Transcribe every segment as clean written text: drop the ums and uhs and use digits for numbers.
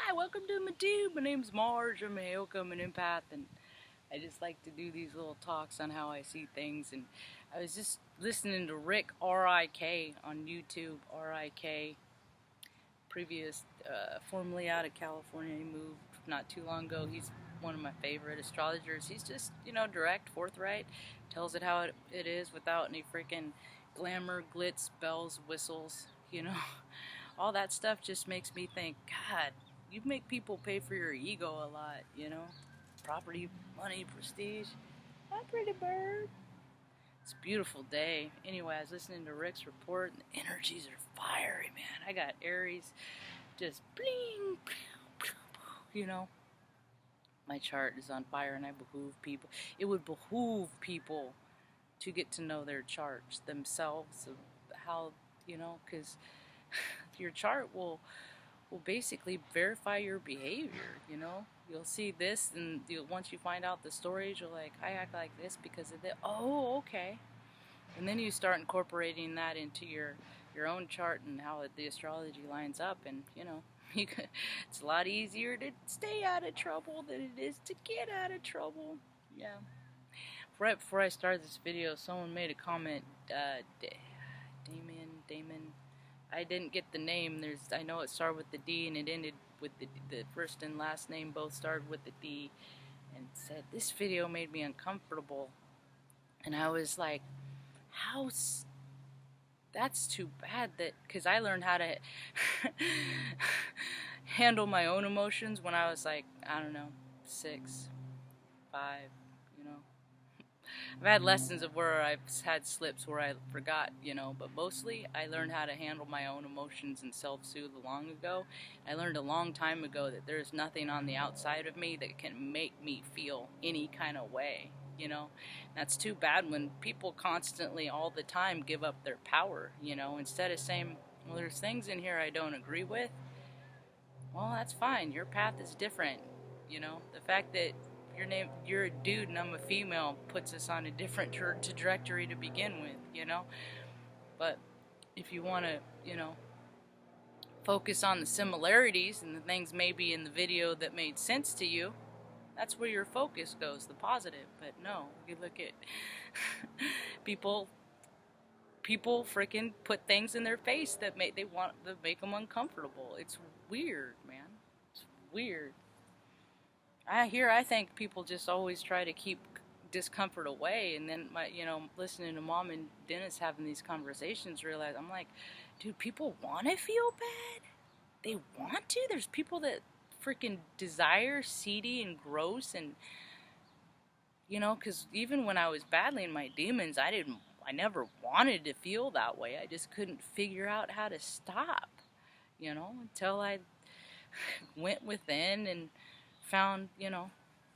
Hi, welcome to my tube. My name's Marge. I'm a Hailcome, I'm an empath, and I just like to do these little talks on how I see things. And I was just listening to Rick, R-I-K, on YouTube. R-I-K, previous, formerly out of California. He moved not too long ago. He's one of my favorite astrologers. He's just, direct, forthright, tells it how it is without any freaking glamour, glitz, bells, whistles, all that stuff just makes me think, God, you make people pay for your ego a lot, property, money, prestige. Hi, pretty bird. It's a beautiful day. Anyway, I was listening to Rick's report, and the energies are fiery, man. I got Aries, just bling, my chart is on fire, and I behoove people. It would behoove people to get to know their charts themselves, how, because your chart will basically verify your behavior. You'll see this, and once you find out the stories, you're like, I act like this because of that. Oh, okay. And then you start incorporating that into your own chart and how the astrology lines up, and it's a lot easier to stay out of trouble than it is to get out of trouble. Yeah. Right before I started this video, someone made a comment. Damon. I didn't get the name. I know it started with the D and it ended with the first and last name both started with the D, and said this video made me uncomfortable. And I was like, that's too bad, because I learned how to handle my own emotions when I was like, I don't know, 6, 5, I've had lessons of where I've had slips where I forgot, but mostly I learned how to handle my own emotions and self-soothe long ago. I learned a long time ago that there's nothing on the outside of me that can make me feel any kind of way, That's too bad when people constantly, all the time, give up their power, Instead of saying, well, there's things in here I don't agree with, well, that's fine. Your path is different, The fact that you're a dude and I'm a female puts us on a different trajectory to begin with, But if you want to, focus on the similarities and the things maybe in the video that made sense to you, that's where your focus goes, the positive. But no, you look at people freaking put things in their face that make them uncomfortable. It's weird, man. It's weird. I think people just always try to keep discomfort away, and then listening to Mom and Dennis having these conversations, realize I'm like, dude, people want to feel bad. They want to. There's people that freaking desire seedy and gross, and because even when I was battling my demons, I never wanted to feel that way. I just couldn't figure out how to stop, until I went within and found,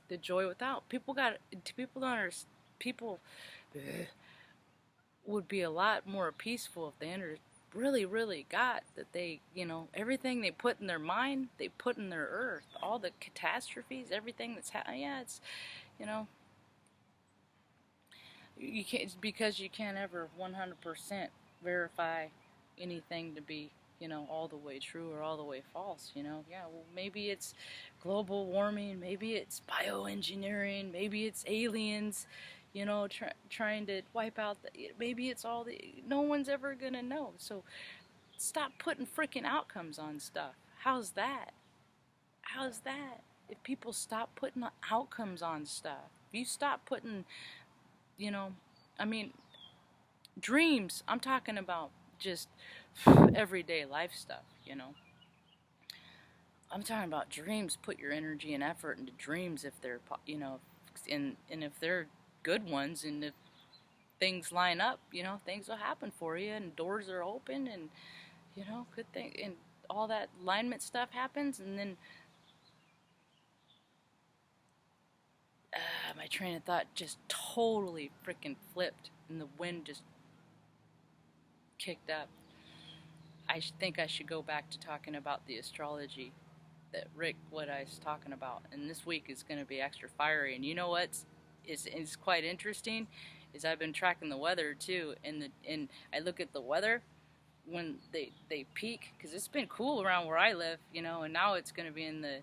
the joy without. People would be a lot more peaceful if they really got that they, everything they put in their mind, they put in their earth. All the catastrophes, everything that's happening, it's, you can't, because you can't ever 100% verify anything to be, all the way true or all the way false, Yeah, well, maybe it's global warming, maybe it's bioengineering, maybe it's aliens, trying to wipe out maybe it's all no one's ever gonna know. So stop putting freaking outcomes on stuff. How's that? If people stop putting outcomes on stuff, if you stop putting, dreams, I'm talking about just everyday life stuff, I'm talking about dreams. Put your energy and effort into dreams if they're, and if they're good ones, and if things line up, things will happen for you, and doors are open, and, good thing, and all that alignment stuff happens, and then my train of thought just totally freaking flipped, and the wind just kicked up. I think I should go back to talking about the astrology that what I was talking about, and this week is going to be extra fiery. And you know what is quite interesting is I've been tracking the weather too, and I look at the weather, when they peak, because it's been cool around where I live, you know, and now it's going to be in the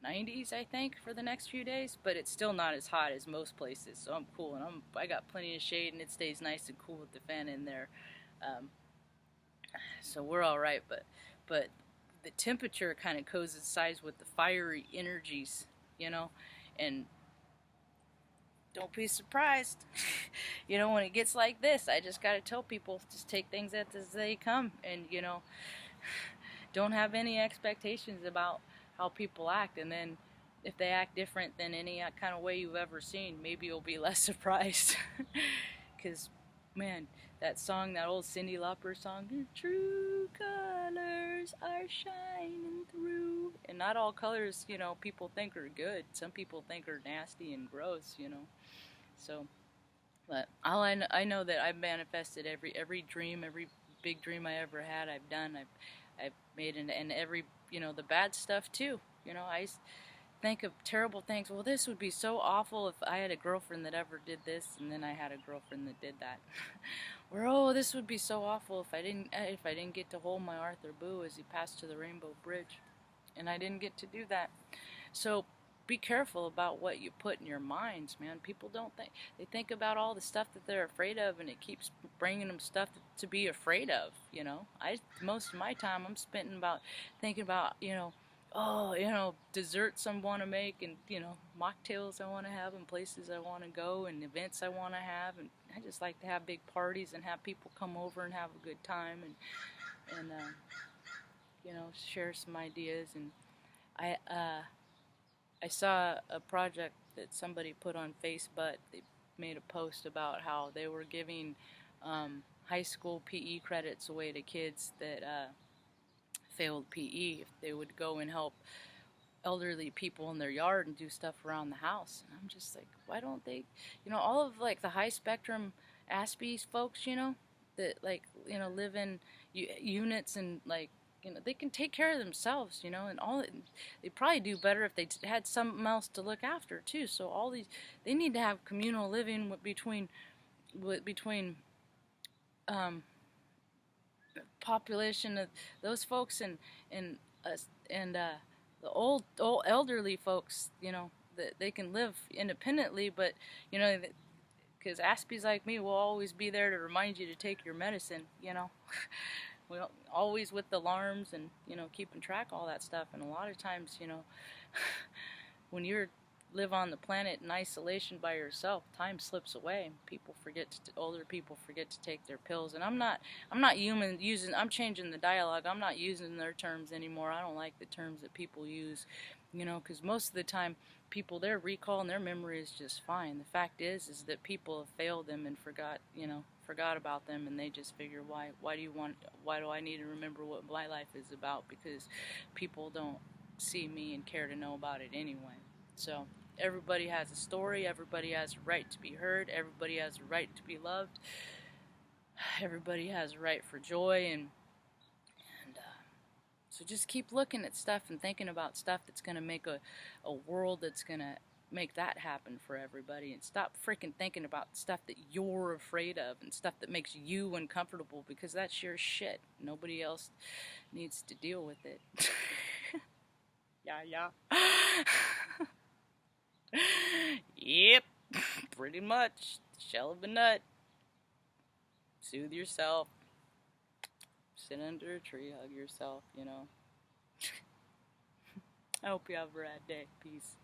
90s, I think, for the next few days, but it's still not as hot as most places, so I'm cool, and I got plenty of shade, and it stays nice and cool with the fan in there, um, so we're all right. But the temperature kind of coincides with the fiery energies, you know, and don't be surprised, you know, when it gets like this. I just got to tell people, just take things as they come, and you know, don't have any expectations about how people act, and then if they act different than any kind of way you've ever seen, maybe you'll be less surprised. Because man, that song, that old Cyndi Lauper song, your true colors are shining through, and not all colors, you know, people think are good. Some people think are nasty and gross, you know. So but all I know that I've manifested every dream, every big dream I ever had, I've done. I've made it, and every, you know, the bad stuff too. You know, I think of terrible things. Well, this would be so awful if I had a girlfriend that ever did this, and then I had a girlfriend that did that. Or oh, this would be so awful if I didn't get to hold my Arthur Boo as he passed to the Rainbow Bridge, and I didn't get to do that. So be careful about what you put in your minds, man. People don't think, they think about all the stuff that they're afraid of, and it keeps bringing them stuff to be afraid of, you know. Most of my time I'm spending about thinking about, you know, oh, you know, desserts I want to make, and you know, mocktails I want to have, and places I want to go, and events I want to have, and I just like to have big parties and have people come over and have a good time, and you know, share some ideas. And I I saw a project that somebody put on Facebook. They made a post about how they were giving high school PE credits away to kids that failed PE if they would go and help elderly people in their yard and do stuff around the house. And I'm just like, why don't they, you know, all of like the high spectrum Aspies folks, you know, that like, you know, live in units, and like, you know, they can take care of themselves, you know, and all they probably do better if they had something else to look after too. So all these, they need to have communal living between um, population of those folks and us, and the old elderly folks, you know, that they can live independently, but you know, because Aspies like me will always be there to remind you to take your medicine, you know. Well, always with alarms and, you know, keeping track of all that stuff. And a lot of times, you know, when you live on the planet in isolation by yourself, time slips away. Older people forget to take their pills. And I'm not I'm changing the dialogue. I'm not using their terms anymore. I don't like the terms that people use, you know, because most of the time people, their recall and their memory is just fine. The fact is that people have failed them and forgot about them, and they just figure, why do I need to remember what my life is about, because people don't see me and care to know about it anyway. So everybody has a story, everybody has a right to be heard, everybody has a right to be loved, everybody has a right for joy, and so just keep looking at stuff and thinking about stuff that's going to make a world that's going to make that happen for everybody, and stop freaking thinking about stuff that you're afraid of and stuff that makes you uncomfortable, because that's your shit. Nobody else needs to deal with it. Yeah. Yep, pretty much. Shell of a nut. Soothe yourself. Sit under a tree, hug yourself, you know. I hope you have a rad day. Peace.